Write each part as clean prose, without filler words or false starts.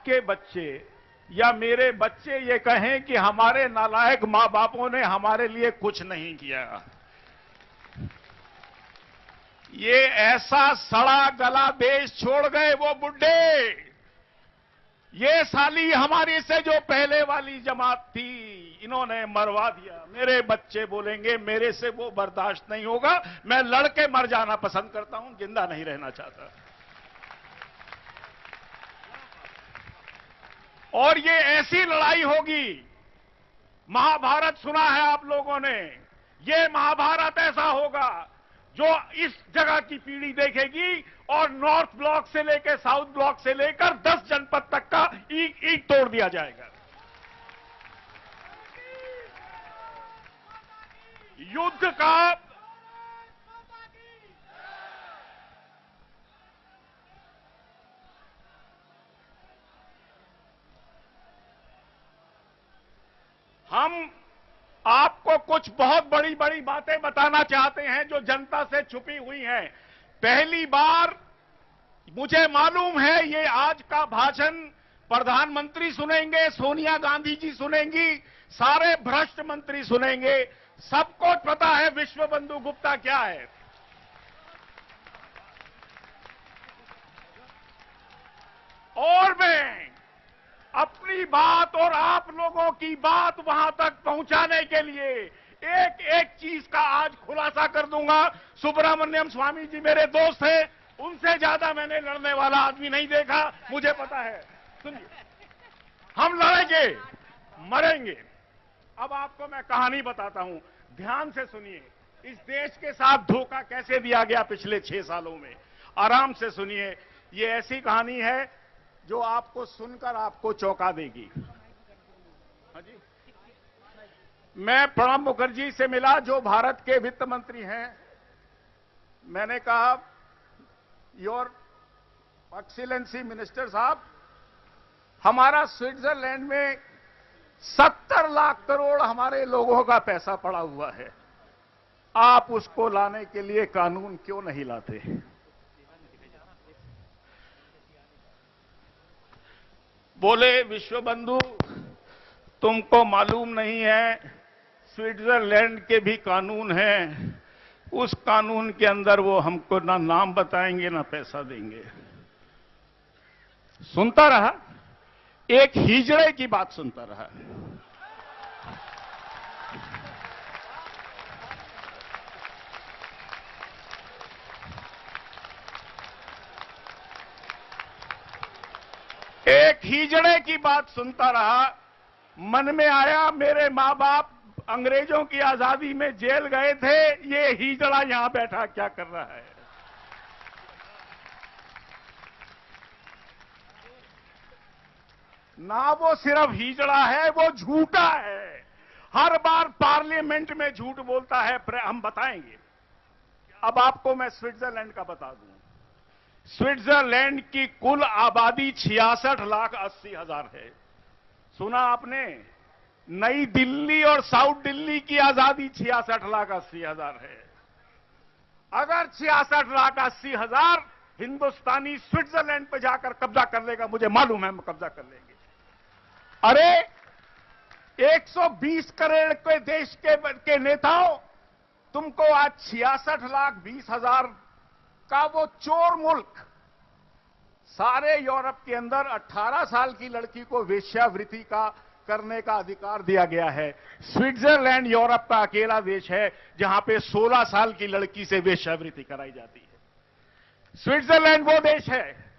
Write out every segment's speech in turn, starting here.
आपके बच्चे या मेरे बच्चे ये कहें कि हमारे नालायक मां बापों ने हमारे लिए कुछ नहीं किया, ये ऐसा सड़ा गला देश छोड़ गए वो बुड्ढे। ये साली हमारी से जो पहले वाली जमात थी, इन्होंने मरवा दिया। मेरे बच्चे बोलेंगे मेरे से वो बर्दाश्त नहीं होगा, मैं लड़के मर जाना पसंद करता हूं, जिंदा नहीं रहना चाहता। और ये ऐसी लड़ाई होगी, महाभारत सुना है आप लोगों ने, ये महाभारत ऐसा होगा जो इस जगह की पीढ़ी देखेगी और नॉर्थ ब्लॉक से लेकर साउथ ब्लॉक से लेकर 10 जनपद तक का ईंट तोड़ दिया जाएगा। युद्ध का हम आपको कुछ बहुत बड़ी बड़ी बातें बताना चाहते हैं जो जनता से छुपी हुई हैं। पहली बार मुझे मालूम है ये आज का भाषण प्रधानमंत्री सुनेंगे, सोनिया गांधी जी सुनेंगी, सारे भ्रष्ट मंत्री सुनेंगे, सबको पता है विश्व बंधु गुप्ता क्या है। और मैं अपनी बात और आप लोगों की बात वहां तक पहुंचाने के लिए एक एक चीज का आज खुलासा कर दूंगा। सुब्रमण्यम स्वामी जी मेरे दोस्त हैं, उनसे ज्यादा मैंने लड़ने वाला आदमी नहीं देखा, मुझे पता है। सुनिए, हम लड़ेंगे, मरेंगे। अब आपको मैं कहानी बताता हूं, ध्यान से सुनिए। इस देश के साथ धोखा कैसे दिया गया पिछले 6 सालों में, आराम से सुनिए। ये ऐसी कहानी है जो आपको सुनकर आपको चौंका देगी। हाँ जी, मैं प्रणब मुखर्जी से मिला जो भारत के वित्त मंत्री हैं। मैंने कहा, योर एक्सीलेंसी मिनिस्टर साहब, हमारा स्विट्जरलैंड में 70 लाख करोड़ हमारे लोगों का पैसा पड़ा हुआ है, आप उसको लाने के लिए कानून क्यों नहीं लाते? बोले, विश्व बंधु तुमको मालूम नहीं है, स्विट्जरलैंड के भी कानून हैं, उस कानून के अंदर वो हमको ना नाम बताएंगे ना पैसा देंगे। सुनता रहा, एक हिजड़े की बात सुनता रहा। एक हिजड़े की बात सुनता रहा। मन में आया, मेरे मां बाप अंग्रेजों की आजादी में जेल गए थे, ये हिजड़ा यहां बैठा क्या कर रहा है? ना वो सिर्फ हिजड़ा है, वो झूठा है। हर बार पार्लियामेंट में झूठ बोलता है, हम बताएंगे। अब आपको मैं स्विट्जरलैंड का बता दूं। स्विट्जरलैंड की कुल आबादी 66,80,000 है। सुना आपने? नई दिल्ली और साउथ दिल्ली की आजादी 66,80,000 है। अगर 66,80,000 हिंदुस्तानी स्विट्जरलैंड पे जाकर कब्जा कर लेगा, मुझे मालूम है हम कब्जा कर लेंगे। अरे 120 करोड़ के देश के नेताओं, तुमको आज 66,20,000 का वो चोर मुल्क, सारे यूरोप के अंदर 18 साल की लड़की को वेश्यावृत्ति का करने का अधिकार दिया गया है। स्विट्जरलैंड यूरोप का अकेला देश है जहां पे 16 साल की लड़की से वेश्यावृत्ति कराई जाती है। स्विट्जरलैंड वो देश है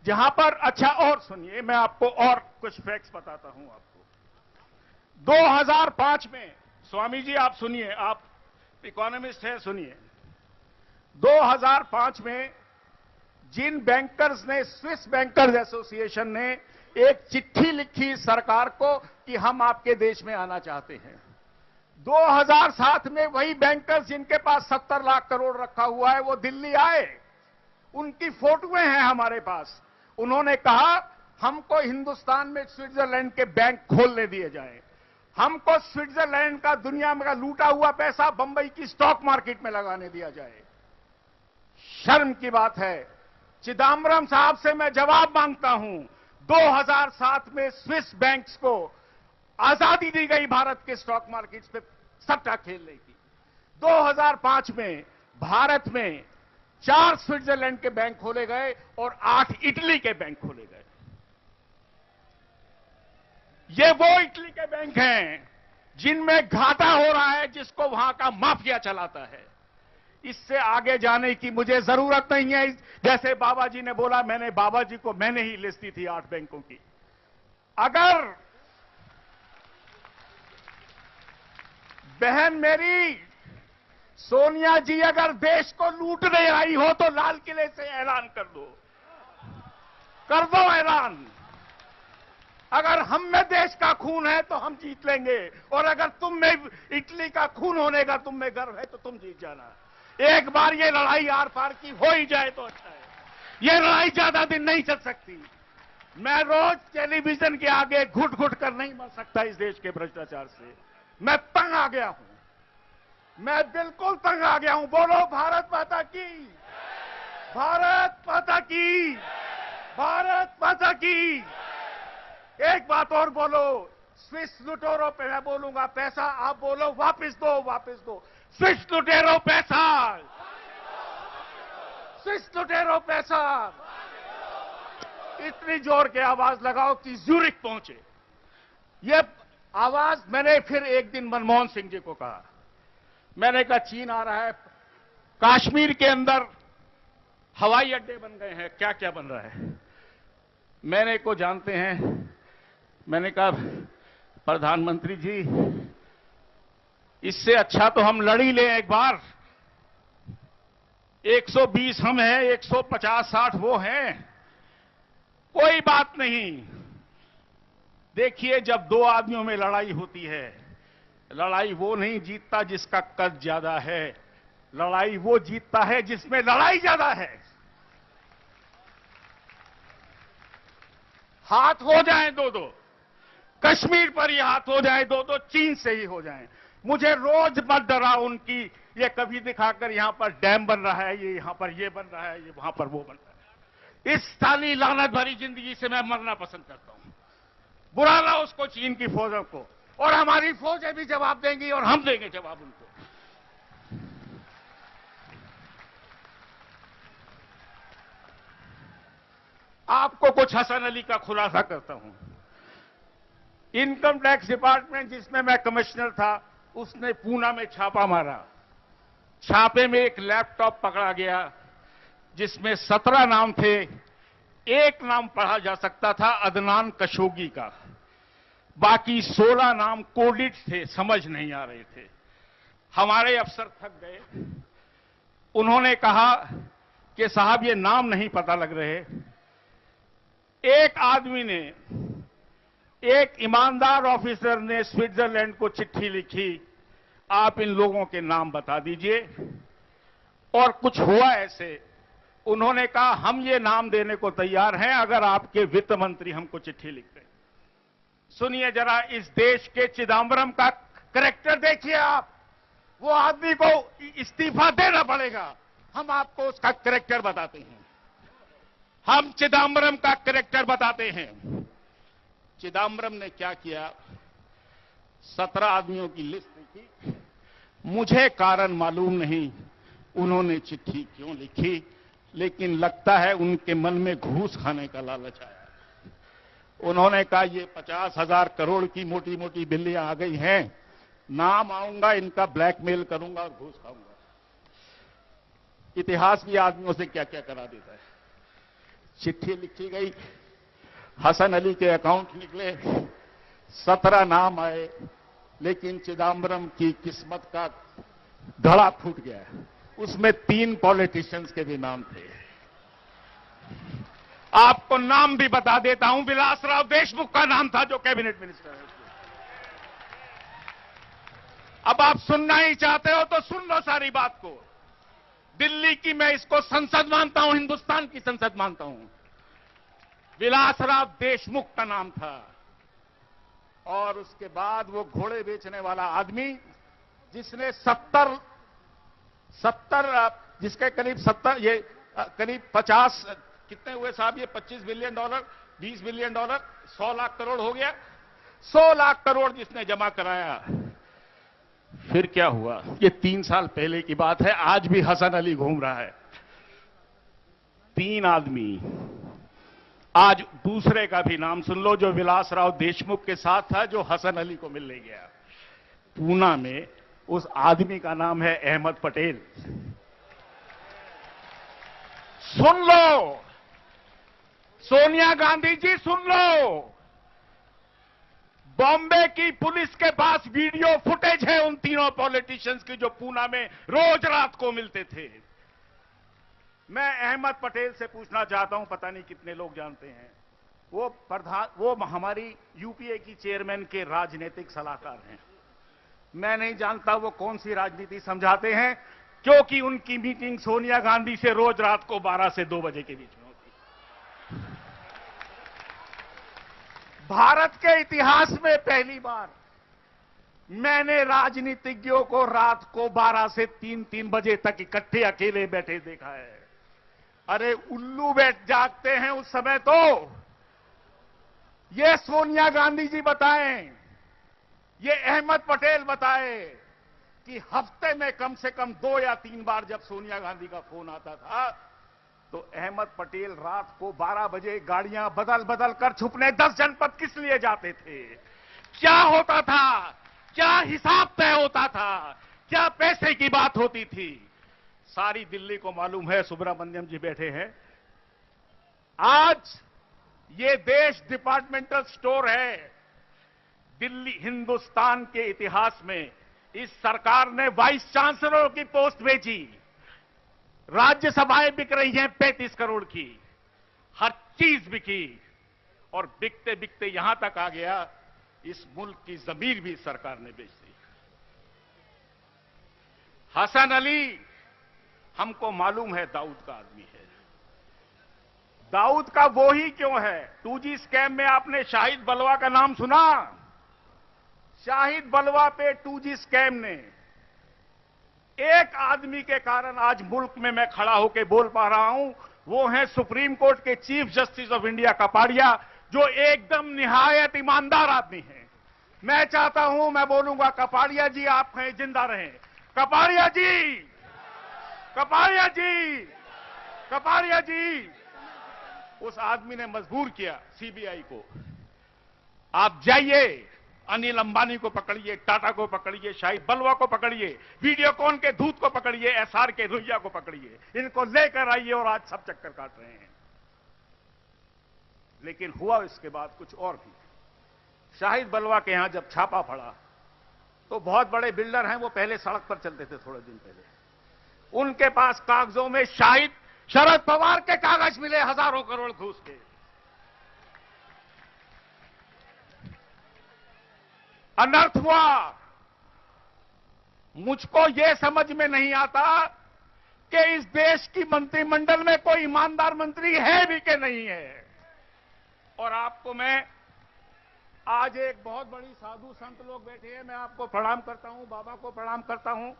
जहां पर, अच्छा और सुनिए, मैं आपको और कुछ फैक्ट्स बताता हूं आपको। 2005 में, स्वामी जी आप सुनिए, आप इकोनॉमिस्ट हैं, सुनिए। 2005 में जिन बैंकर्स ने, स्विस बैंकर्स एसोसिएशन ने एक चिट्ठी लिखी सरकार को कि हम आपके देश में आना चाहते हैं। 2007 में वही बैंकर्स जिनके पास 70 लाख करोड़ रखा हुआ है, वो दिल्ली आए, उनकी फोटोएं हैं हमारे पास। उन्होंने कहा हमको हिंदुस्तान में स्विट्जरलैंड के बैंक खोलने दिए जाएं, हमको स्विट्जरलैंड का दुनिया में लूटा हुआ पैसा बंबई की स्टॉक मार्केट में लगाने दिया जाए। शर्म की बात है। चिदंबरम साहब से मैं जवाब मांगता हूं, 2007 में स्विस बैंक्स को आजादी दी गई भारत के स्टॉक मार्केट्स पे सट्टा खेलने की। 2005 में भारत में 4 स्विट्जरलैंड के बैंक खोले गए और 8 इटली के बैंक खोले गए। ये वो इटली के बैंक हैं जिनमें घाटा हो रहा है, जिसको वहां का माफिया चलाता है। इससे आगे जाने की मुझे जरूरत नहीं है। जैसे बाबा जी ने बोला, मैंने ही लिस्ट दी थी 8 बैंकों की। अगर बहन मेरी सोनिया जी अगर देश को लूटने आई हो तो लाल किले से ऐलान कर दो ऐलान। अगर हम में देश का खून है तो हम जीत लेंगे, और अगर तुम में इटली का खून होने का तुम में गर्व है तो तुम जीत जाना। एक बार ये लड़ाई आर पार की हो ही जाए तो अच्छा है। ये लड़ाई ज्यादा दिन नहीं चल सकती। मैं रोज टेलीविजन के आगे घुट घुट कर नहीं मर सकता इस देश के भ्रष्टाचार से। मैं तंग आ गया हूं, मैं बिल्कुल तंग आ गया हूं। बोलो भारत माता की, भारत माता की, भारत माता की। एक बात और बोलो, स्विस लुटेरों पे मैं बोलूंगा पैसा, आप बोलो वापस दो, वापस दो। स्विस लुटेरों पैसा, स्विस लुटेरों पैसा। इतनी जोर के आवाज लगाओ कि ज्यूरिख पहुंचे। ये आवाज मैंने फिर एक दिन मनमोहन सिंह जी को कहा। मैंने कहा चीन आ रहा है, कश्मीर के अंदर हवाई अड्डे बन गए हैं, क्या क्या बन रहा है। मैंने को जानते हैं। मैंने कहा प्रधानमंत्री जी, इससे अच्छा तो हम लड़ ही लें एक बार। 120 हम हैं, 150-60 वो हैं, कोई बात नहीं। देखिए, जब 2 आदमियों में लड़ाई होती है, लड़ाई वो नहीं जीतता जिसका कद ज्यादा है, लड़ाई वो जीतता है जिसमें लड़ाई ज्यादा है। हाथ हो जाए 2-2, कश्मीर पर ही हाथ हो जाए 2-2, चीन से ही हो जाए। मुझे रोज मत डराओ उनकी ये कभी दिखाकर यहां पर डैम बन रहा है, ये यहां पर ये बन रहा है, ये वहां पर वो बन रहा है। इस साली लानत भरी जिंदगी से मैं मरना पसंद करता हूं। बुला ला उसको, चीन की फौजों को, और हमारी फौजें भी जवाब देंगी और हम देंगे जवाब उनको। आपको कुछ हसन अली का खुलासा करता हूं। इनकम टैक्स डिपार्टमेंट जिसमें मैं कमिश्नर था, उसने पूना में छापा मारा। छापे में एक लैपटॉप पकड़ा गया जिसमें 17 नाम थे। एक नाम पढ़ा जा सकता था अदनान कशोगी का, बाकी 16 नाम कोडिट थे, समझ नहीं आ रहे थे। हमारे अफसर थक गए। उन्होंने कहा कि साहब ये नाम नहीं पता लग रहे। एक आदमी ने, एक ईमानदार ऑफिसर ने स्विट्जरलैंड को चिट्ठी लिखी, आप इन लोगों के नाम बता दीजिए। और कुछ हुआ ऐसे, उन्होंने कहा हम ये नाम देने को तैयार हैं अगर आपके वित्त मंत्री हमको चिट्ठी लिख दें। सुनिए जरा, इस देश के चिदम्बरम का कैरेक्टर देखिए आप। वो आदमी को इस्तीफा देना पड़ेगा। हम आपको उसका कैरेक्टर बताते हैं। हम चिदम्बरम का कैरेक्टर बताते हैं। चिदम्बरम ने क्या किया, 17 आदमियों की लिस्ट लिखी। मुझे कारण मालूम नहीं उन्होंने चिट्ठी क्यों लिखी, लेकिन लगता है उनके मन में घूस खाने का लालच आया। उन्होंने कहा ये 50,000 करोड़ की मोटी मोटी बिल्लियां आ गई हैं, नाम आऊंगा, इनका ब्लैकमेल करूंगा और घूस खाऊंगा। इतिहास भी आदमियों से क्या क्या करा देता है। चिट्ठी लिखी गई, हसन अली के अकाउंट निकले, 17 नाम आए, लेकिन चिदम्बरम की किस्मत का धड़ा फूट गया। उसमें 3 पॉलिटिशियंस के भी नाम थे। आपको नाम भी बता देता हूं, विलासराव देशमुख का नाम था जो कैबिनेट मिनिस्टर है। अब आप सुनना ही चाहते हो तो सुन लो सारी बात को। दिल्ली की मैं इसको संसद मानता हूं, हिंदुस्तान की संसद मानता हूं। विलासराव देशमुख का नाम था। और उसके बाद वो घोड़े बेचने वाला आदमी जिसने 70 जिसके करीब 70 ये करीब 50 कितने हुए साहब ये? 25 billion dollar, 20 billion dollar, 100 lakh crore हो गया। 100 लाख करोड़ जिसने जमा कराया, फिर क्या हुआ? ये 3 साल पहले की बात है, आज भी हसन अली घूम रहा है। 3 आदमी, आज दूसरे का भी नाम सुन लो जो विलासराव देशमुख के साथ था, जो हसन अली को मिलने गया पूना में। उस आदमी का नाम है अहमद पटेल। सुन लो सोनिया गांधी जी, सुन लो, बॉम्बे की पुलिस के पास वीडियो फुटेज है उन तीनों पॉलिटिशियंस की जो पूना में रोज रात को मिलते थे। मैं अहमद पटेल से पूछना चाहता हूं, पता नहीं कितने लोग जानते हैं, वो हमारी यूपीए की चेयरमैन के राजनीतिक सलाहकार हैं। मैं नहीं जानता वो कौन सी राजनीति समझाते हैं, क्योंकि उनकी मीटिंग सोनिया गांधी से रोज रात को 12 से 2 बजे के बीच में होती। भारत के इतिहास में पहली बार मैंने राजनीतिज्ञों को रात को 12 से 3 बजे तक इकट्ठे अकेले बैठे देखा है। अरे उल्लू बैठ जागते हैं उस समय तो। ये सोनिया गांधी जी बताएं, ये अहमद पटेल बताए कि हफ्ते में कम से कम 2 या 3 बार जब सोनिया गांधी का फोन आता था, तो अहमद पटेल रात को 12 बजे गाड़ियां बदल बदल कर छुपने 10 जनपद किस लिए जाते थे? क्या होता था? क्या हिसाब तय होता था? क्या पैसे की बात होती थी? सारी दिल्ली को मालूम है। सुब्रमण्यम जी बैठे हैं। आज ये देश डिपार्टमेंटल स्टोर है। दिल्ली, हिंदुस्तान के इतिहास में इस सरकार ने वाइस चांसलर की पोस्ट भेजी। राज्यसभाएं बिक रही हैं 35 करोड़ की, हर चीज बिकी, और बिकते बिकते यहां तक आ गया, इस मुल्क की जमीन भी सरकार ने बेच दी। हसन अली, हमको मालूम है दाऊद का आदमी है। दाऊद का वो ही क्यों है? 2G स्कैम में आपने शाहिद बलवा का नाम सुना? शाहिद बलवा पे 2G स्कैम ने एक आदमी के कारण आज मुल्क में मैं खड़ा होकर बोल पा रहा हूं। वो है सुप्रीम कोर्ट के chief justice of India Kapadia, जो एकदम निहायत ईमानदार आदमी है। मैं चाहता हूं, मैं बोलूंगा, कपाड़िया जी आप हैं, जिंदा रहें। कपाड़िया जी, कपाड़िया जी, कपाड़िया जी। उस आदमी ने मजबूर किया सीबीआई को, आप जाइए, अनिल अंबानी को पकड़िए, टाटा को पकड़िए, शाहिद बलवा को पकड़िए, वीडियोकॉन के धूत को पकड़िए, एसआर के रुइया को पकड़िए, इनको लेकर आइए और आज सब चक्कर काट रहे हैं। लेकिन हुआ इसके बाद कुछ और भी। शाहिद बलवा के यहां जब छापा पड़ा तो बहुत बड़े बिल्डर हैं, वो पहले सड़क पर चलते थे थोड़े दिन पहले, उनके पास कागजों में शरद पवार के कागज मिले, हजारों करोड़ घूस के। अनर्थ हुआ। मुझको यह समझ में नहीं आता कि इस देश की मंत्रिमंडल में कोई ईमानदार मंत्री है भी कि नहीं है। और आपको मैं आज, एक बहुत बड़ी साधु संत लोग बैठे हैं, मैं आपको प्रणाम करता हूं, बाबा को प्रणाम करता हूं।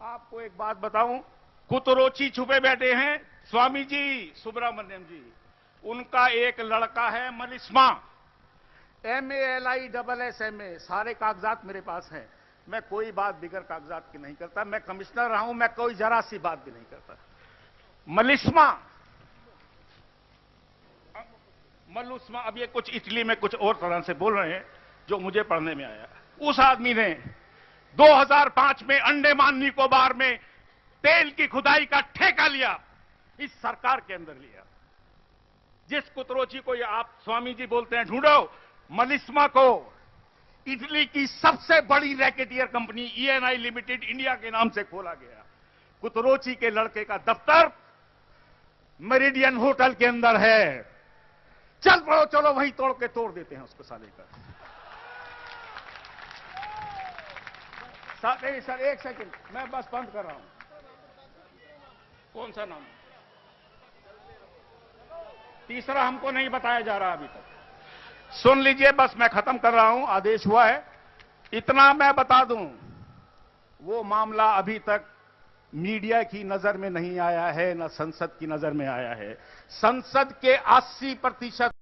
आपको एक बात बताऊं, कुतरोची छुपे बैठे हैं स्वामी जी सुब्रमण्यम जी, उनका एक लड़का है मलिस्मा, MALISSMA, सारे कागजात मेरे पास हैं। मैं कोई बात बिगर कागजात की नहीं करता, मैं कमिश्नर रहा हूं, मैं कोई जरा सी बात भी नहीं करता। मलुस्मा, अब ये कुछ इटली में कुछ और तरह से बोल रहे हैं जो मुझे पढ़ने में आया। उस आदमी ने 2005 में अंडमान निकोबार में तेल की खुदाई का ठेका लिया, इस सरकार के अंदर लिया। जिस कुतरोची को ये आप स्वामी जी बोलते हैं, ढूंढो, मलिस्मा को इटली की सबसे बड़ी racketeer company ENI limited India के नाम से खोला गया। कुतरोची के लड़के का दफ्तर मेरिडियन होटल के अंदर है। चल पड़ो, चलो वहीं तोड़ देते हैं उसको साले का। सर एक सेकंड, मैं बस बंद कर रहा हूं। कौन सा नाम? तीसरा हमको नहीं बताया जा रहा अभी तक। सुन लीजिए, बस मैं खत्म कर रहा हूं, आदेश हुआ है। इतना मैं बता दूं, वो मामला अभी तक मीडिया की नजर में नहीं आया है, न संसद की नजर में आया है। संसद के 80%